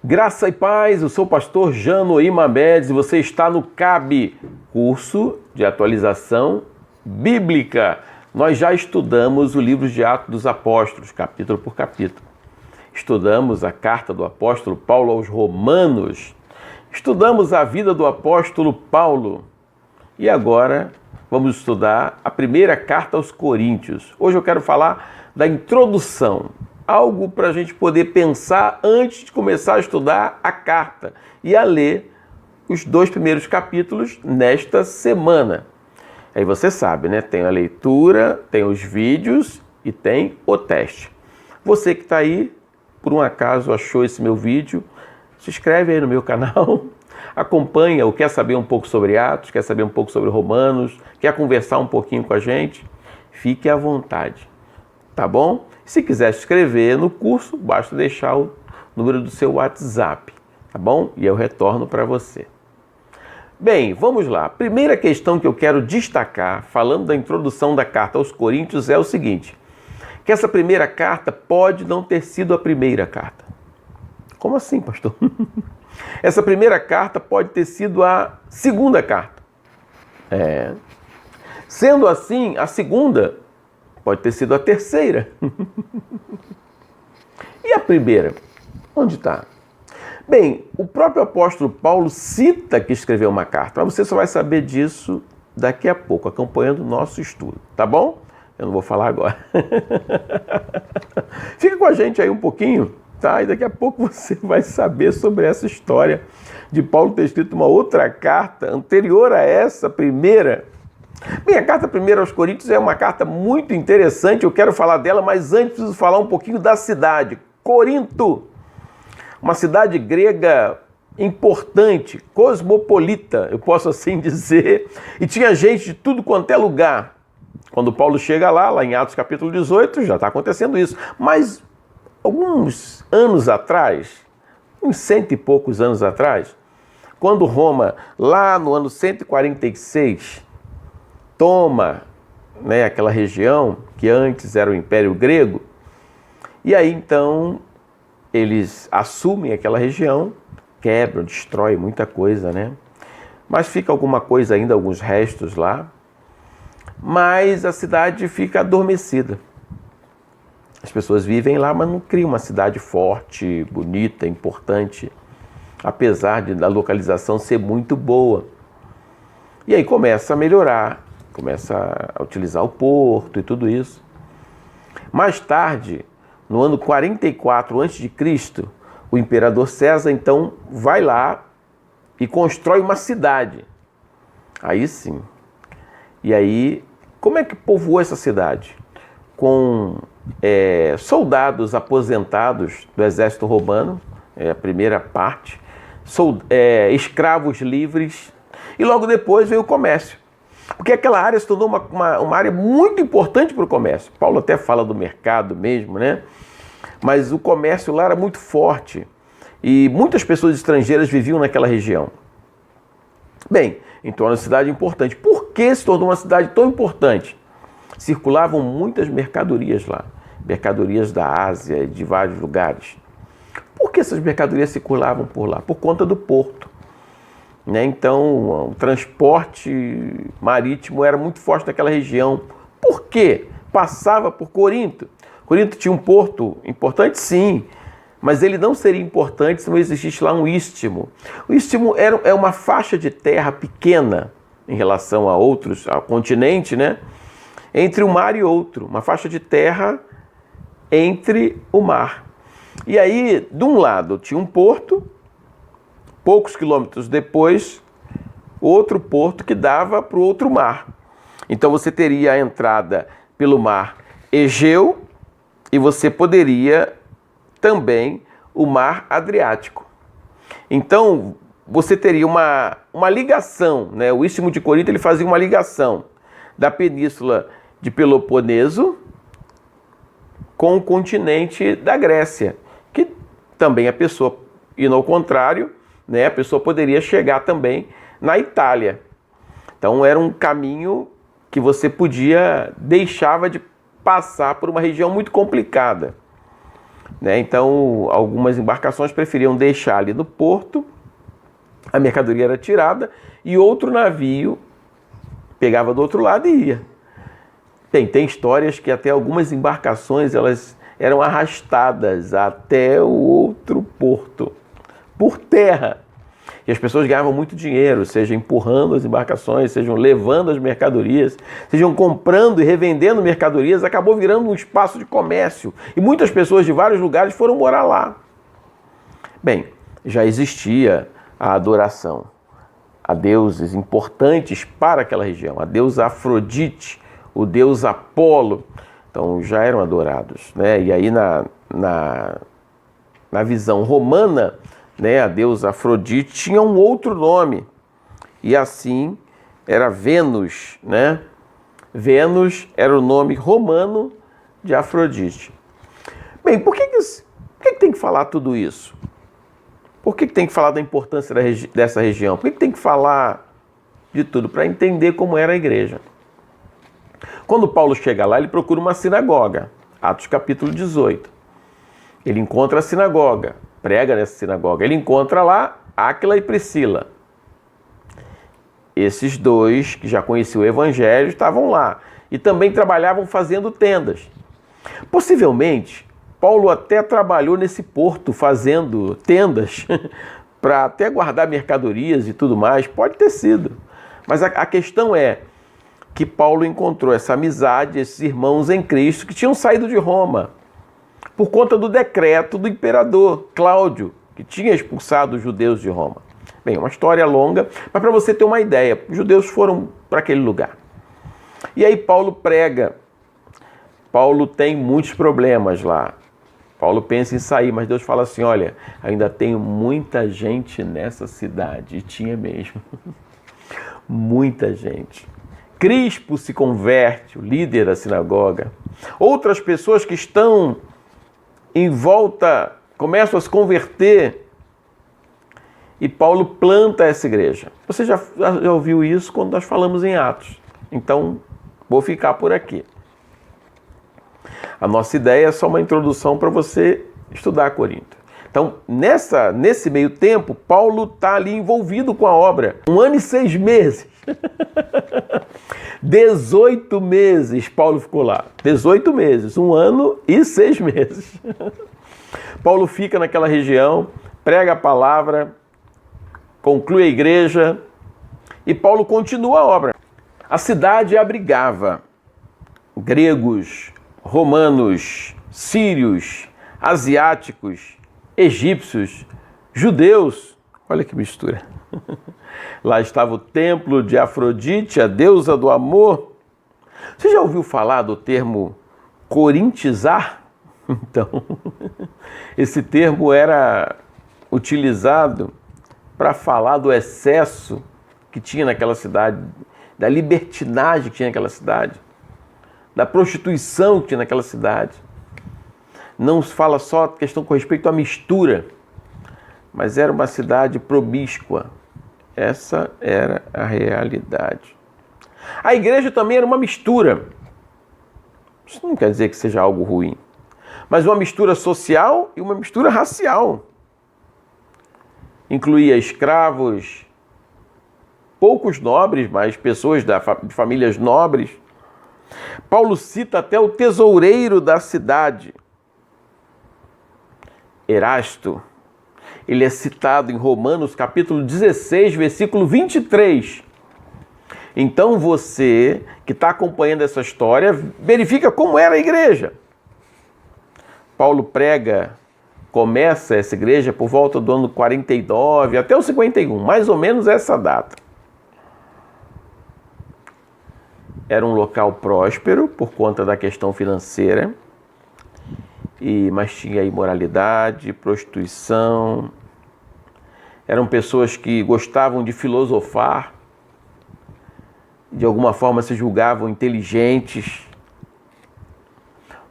Graça e paz, eu sou o pastor Janoí Mamedes e você está no CAB, Curso de Atualização Bíblica. Nós já estudamos o livro de Atos dos Apóstolos, capítulo por capítulo. Estudamos a carta do apóstolo Paulo aos Romanos. Estudamos a vida do apóstolo Paulo. E agora vamos estudar a primeira carta aos Coríntios. Hoje eu quero falar da introdução. Algo para a gente poder pensar antes de começar a estudar a carta e a ler os 2 primeiros capítulos nesta semana. Aí você sabe, né? Tem a leitura, tem os vídeos e tem o teste. Você que está aí, por um acaso achou esse meu vídeo, se inscreve aí no meu canal, acompanha ou quer saber um pouco sobre Atos, quer saber um pouco sobre Romanos, quer conversar um pouquinho com a gente, fique à vontade, tá bom? Se quiser se inscrever no curso, basta deixar o número do seu WhatsApp, tá bom? E eu retorno para você. Bem, vamos lá. A primeira questão que eu quero destacar, falando da introdução da carta aos Coríntios, é o seguinte, que essa primeira carta pode não ter sido a primeira carta. Como assim, pastor? Essa primeira carta pode ter sido a segunda carta. Sendo assim, a segunda pode ter sido a terceira. E a primeira? Onde está? Bem, o próprio apóstolo Paulo cita que escreveu uma carta, mas você só vai saber disso daqui a pouco, acompanhando o nosso estudo, tá bom? Eu não vou falar agora. Fica com a gente aí um pouquinho, tá? E daqui a pouco você vai saber sobre essa história de Paulo ter escrito uma outra carta anterior a essa primeira. Bem, a carta primeira aos Coríntios é uma carta muito interessante, eu quero falar dela, mas antes preciso falar um pouquinho da cidade. Corinto, uma cidade grega importante, cosmopolita, eu posso assim dizer, e tinha gente de tudo quanto é lugar. Quando Paulo chega lá em Atos capítulo 18, já está acontecendo isso. Mas alguns anos atrás, uns 100 e poucos anos atrás, quando Roma, lá no ano 146, toma, né, aquela região que antes era o Império Grego, e aí então eles assumem aquela região, quebram, destroem muita coisa, né? Mas fica alguma coisa ainda, alguns restos lá, mas a cidade fica adormecida. As pessoas vivem lá, mas não criam uma cidade forte, bonita, importante, apesar da localização ser muito boa. E aí começa a melhorar, começa a utilizar o porto e tudo isso. Mais tarde, no ano 44 a.C., o imperador César, então, vai lá e constrói uma cidade. Aí sim. E aí, como é que povoou essa cidade? Com soldados aposentados do exército romano, a primeira parte, escravos livres, e logo depois veio o comércio. Porque aquela área se tornou uma área muito importante para o comércio. Paulo até fala do mercado mesmo, né? Mas o comércio lá era muito forte e muitas pessoas estrangeiras viviam naquela região. Bem, então era uma cidade importante. Por que se tornou uma cidade tão importante? Circulavam muitas mercadorias lá, mercadorias da Ásia e de vários lugares. Por que essas mercadorias circulavam por lá? Por conta do porto. Então, o transporte marítimo era muito forte naquela região. Por quê? Passava por Corinto. Corinto tinha um porto importante, sim, mas ele não seria importante se não existisse lá um istmo. O istmo é uma faixa de terra pequena em relação a outros, ao continente, né? Entre um mar e outro, uma faixa de terra entre o mar. E aí, de um lado tinha um porto, poucos quilômetros depois, outro porto que dava para o outro mar. Então você teria a entrada pelo mar Egeu e você poderia também o mar Adriático. Então você teria uma ligação, né? O Istmo de Corinto ele fazia uma ligação da península de Peloponeso com o continente da Grécia, que também a pessoa, indo ao contrário, né, a pessoa poderia chegar também na Itália. Então era um caminho que você deixava de passar por uma região muito complicada. né? Então, algumas embarcações preferiam deixar ali no porto, a mercadoria era tirada e outro navio pegava do outro lado e ia. Tem histórias que até algumas embarcações elas eram arrastadas até o outro porto, por terra. E as pessoas ganhavam muito dinheiro, seja empurrando as embarcações, sejam levando as mercadorias, sejam comprando e revendendo mercadorias, acabou virando um espaço de comércio. E muitas pessoas de vários lugares foram morar lá. Bem, já existia a adoração a deuses importantes para aquela região, a deusa Afrodite, o deus Apolo, então já eram adorados, né? E aí na visão romana, né, a deusa Afrodite tinha um outro nome, e assim era Vênus, né? Vênus era o nome romano de Afrodite. Bem, por que tem que falar tudo isso? Por que tem que falar da importância dessa região? Por que tem que falar de tudo? Para entender como era a igreja. Quando Paulo chega lá, ele procura uma sinagoga, Atos capítulo 18. Ele encontra a sinagoga, prega nessa sinagoga. Ele encontra lá Áquila e Priscila. Esses dois, que já conheciam o evangelho, estavam lá. E também trabalhavam fazendo tendas. Possivelmente, Paulo até trabalhou nesse porto fazendo tendas para até guardar mercadorias e tudo mais. Pode ter sido. Mas a questão é que Paulo encontrou essa amizade, esses irmãos em Cristo que tinham saído de Roma por conta do decreto do imperador Cláudio, que tinha expulsado os judeus de Roma. Bem, uma história longa, mas para você ter uma ideia, os judeus foram para aquele lugar. E aí Paulo prega. Paulo tem muitos problemas lá. Paulo pensa em sair, mas Deus fala assim, olha, ainda tenho muita gente nessa cidade. E tinha mesmo. Muita gente. Crispo se converte, o líder da sinagoga. Outras pessoas que estão em volta começam a se converter. E Paulo planta essa igreja. Você já ouviu isso quando nós falamos em Atos. Então, vou ficar por aqui. A nossa ideia é só uma introdução para você estudar Corinto. Então, nesse meio tempo, Paulo está ali envolvido com a obra. 1 ano e 6 meses. 18 meses Paulo ficou lá. 18 meses, 1 ano e 6 meses. Paulo fica naquela região, prega a palavra, conclui a igreja e Paulo continua a obra. A cidade abrigava gregos, romanos, sírios, asiáticos, egípcios, judeus. Olha que mistura. Lá estava o templo de Afrodite, a deusa do amor. Você já ouviu falar do termo corintizar? Então, esse termo era utilizado para falar do excesso que tinha naquela cidade, da libertinagem que tinha naquela cidade, da prostituição que tinha naquela cidade. Não se fala só questão com respeito à mistura, mas era uma cidade promíscua. Essa era a realidade. A igreja também era uma mistura. Isso não quer dizer que seja algo ruim, mas uma mistura social e uma mistura racial. Incluía escravos, poucos nobres, mas pessoas de famílias nobres. Paulo cita até o tesoureiro da cidade, Erasto. Ele é citado em Romanos capítulo 16, versículo 23. Então você que está acompanhando essa história, verifica como era a igreja. Paulo começa essa igreja por volta do ano 49 até o 51, mais ou menos essa data. Era um local próspero por conta da questão financeira, mas tinha imoralidade, prostituição. Eram pessoas que gostavam de filosofar, de alguma forma se julgavam inteligentes.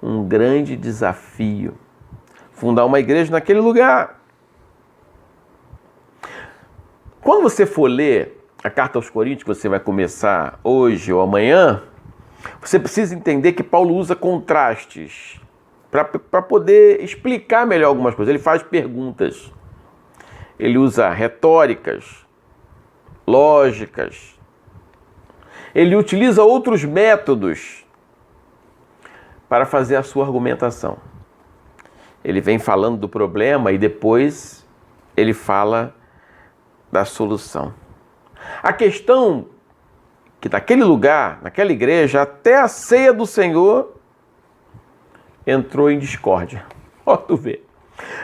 Um grande desafio, fundar uma igreja naquele lugar. Quando você for ler a carta aos Coríntios, que você vai começar hoje ou amanhã, você precisa entender que Paulo usa contrastes para poder explicar melhor algumas coisas. Ele faz perguntas, ele usa retóricas, lógicas, ele utiliza outros métodos para fazer a sua argumentação. Ele vem falando do problema e depois ele fala da solução. A questão que naquele lugar, naquela igreja, até a ceia do Senhor entrou em discórdia. Ó, tu vê.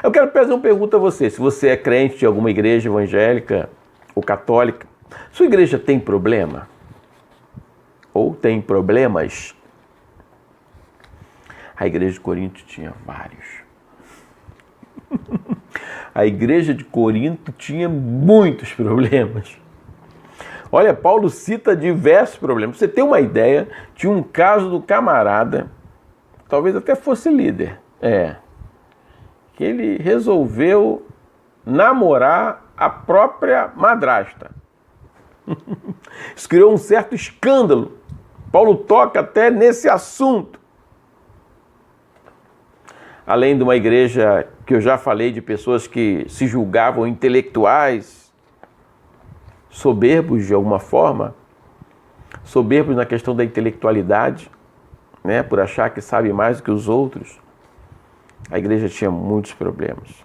Eu quero fazer uma pergunta a você. Se você é crente de alguma igreja evangélica ou católica, sua igreja tem problema? Ou tem problemas? A igreja de Corinto tinha vários. A igreja de Corinto tinha muitos problemas. Olha, Paulo cita diversos problemas. Pra você ter uma ideia, tinha um caso do camarada, talvez até fosse líder, que ele resolveu namorar a própria madrasta. Isso criou um certo escândalo. Paulo toca até nesse assunto. Além de uma igreja que eu já falei de pessoas que se julgavam intelectuais, soberbos de alguma forma, soberbos na questão da intelectualidade, né, por achar que sabe mais do que os outros. A igreja tinha muitos problemas.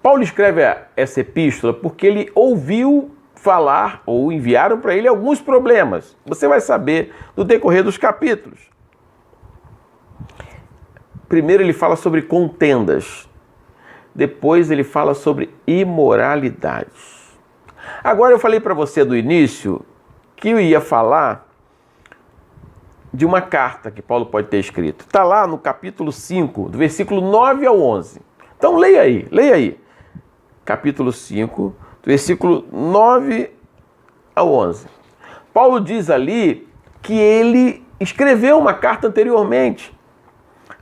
Paulo escreve essa epístola porque ele ouviu falar, ou enviaram para ele alguns problemas. Você vai saber no decorrer dos capítulos. Primeiro ele fala sobre contendas. Depois ele fala sobre imoralidades. Agora eu falei para você do início que eu ia falar de uma carta que Paulo pode ter escrito. Está lá no capítulo 5, do versículo 9 ao 11. Então leia aí. Capítulo 5, do versículo 9 ao 11. Paulo diz ali que ele escreveu uma carta anteriormente,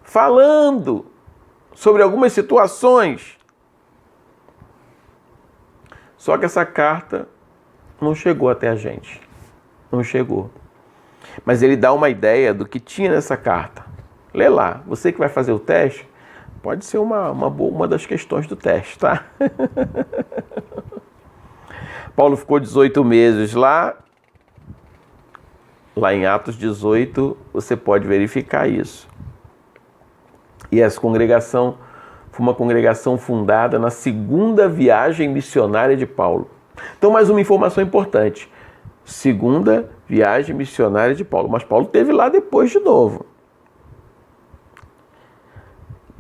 falando sobre algumas situações. Só que essa carta não chegou até a gente. Não chegou. Mas ele dá uma ideia do que tinha nessa carta. Lê lá. Você que vai fazer o teste, pode ser uma das questões do teste, tá? Paulo ficou 18 meses lá. Lá em Atos 18, você pode verificar isso. E essa congregação foi uma congregação fundada na segunda viagem missionária de Paulo. Então, mais uma informação importante. Segunda viagem missionária de Paulo. Mas Paulo esteve lá depois de novo.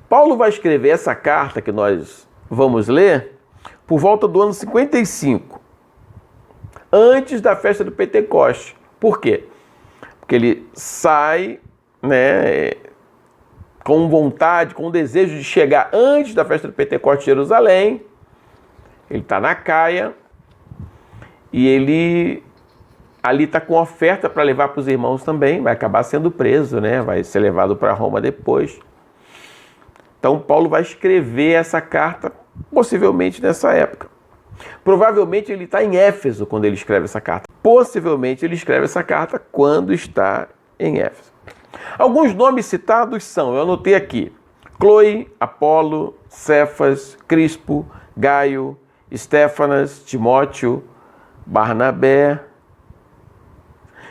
Paulo vai escrever essa carta que nós vamos ler por volta do ano 55. Antes da festa do Pentecoste. Por quê? Porque ele sai, com vontade, com desejo de chegar antes da festa do Pentecoste de Jerusalém. Ele está na Caia e ele ali está com oferta para levar para os irmãos também. Vai acabar sendo preso, vai ser levado para Roma depois. Então Paulo vai escrever essa carta possivelmente nessa época. Provavelmente ele está em Éfeso quando ele escreve essa carta. Possivelmente ele escreve essa carta quando está em Éfeso. Alguns nomes citados são, eu anotei aqui, Cloe, Apolo, Cefas, Crispo, Gaio, Estéfanas, Timóteo, Barnabé.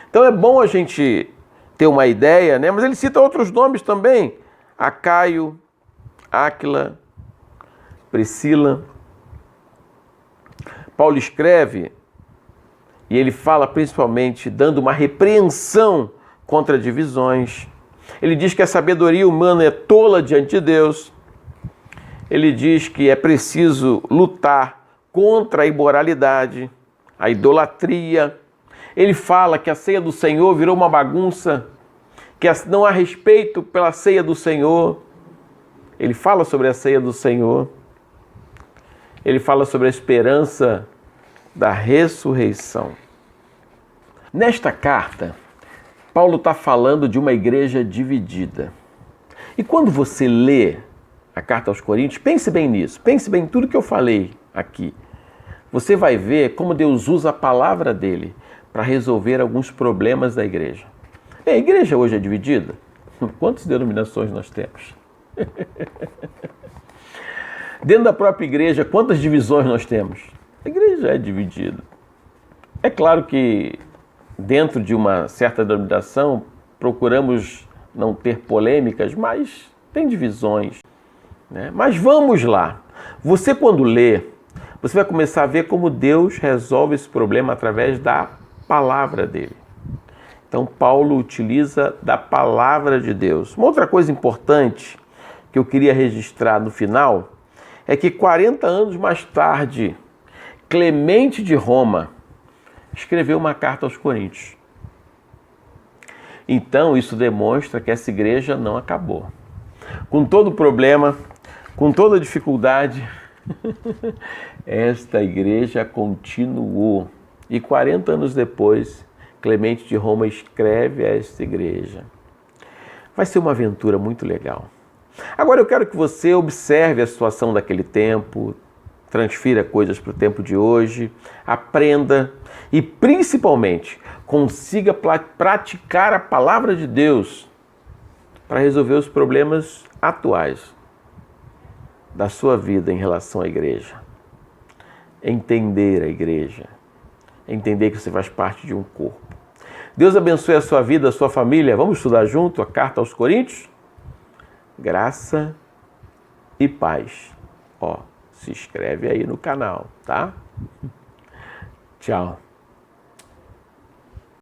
Então é bom a gente ter uma ideia, mas ele cita outros nomes também, Acaio, Áquila, Priscila. Paulo escreve e ele fala principalmente dando uma repreensão contra divisões. Ele diz que a sabedoria humana é tola diante de Deus. Ele diz que é preciso lutar contra a imoralidade, a idolatria. Ele fala que a ceia do Senhor virou uma bagunça, que não há respeito pela ceia do Senhor. Ele fala sobre a ceia do Senhor. Ele fala sobre a esperança da ressurreição. Nesta carta, Paulo está falando de uma igreja dividida. E quando você lê a carta aos Coríntios, pense bem nisso, pense bem em tudo que eu falei aqui. Você vai ver como Deus usa a palavra dele para resolver alguns problemas da igreja. A igreja hoje é dividida? Quantas denominações nós temos? Dentro da própria igreja, quantas divisões nós temos? A igreja é dividida. É claro que dentro de uma certa denominação procuramos não ter polêmicas, mas tem divisões, né? Mas vamos lá. Você quando lê, você vai começar a ver como Deus resolve esse problema através da palavra dele. Então Paulo utiliza da palavra de Deus. Uma outra coisa importante que eu queria registrar no final é que 40 anos mais tarde, Clemente de Roma escreveu uma carta aos Coríntios. Então isso demonstra que essa igreja não acabou. Com todo o problema, com toda a dificuldade, esta igreja continuou. E 40 anos depois, Clemente de Roma escreve a esta igreja. Vai ser uma aventura muito legal. Agora eu quero que você observe a situação daquele tempo, transfira coisas para o tempo de hoje, aprenda e principalmente consiga praticar a palavra de Deus para resolver os problemas atuais da sua vida em relação à igreja. Entender a igreja, entender que você faz parte de um corpo. Deus abençoe a sua vida, a sua família. Vamos estudar junto a carta aos Coríntios? Graça e paz. Se inscreve aí no canal, tá? Tchau.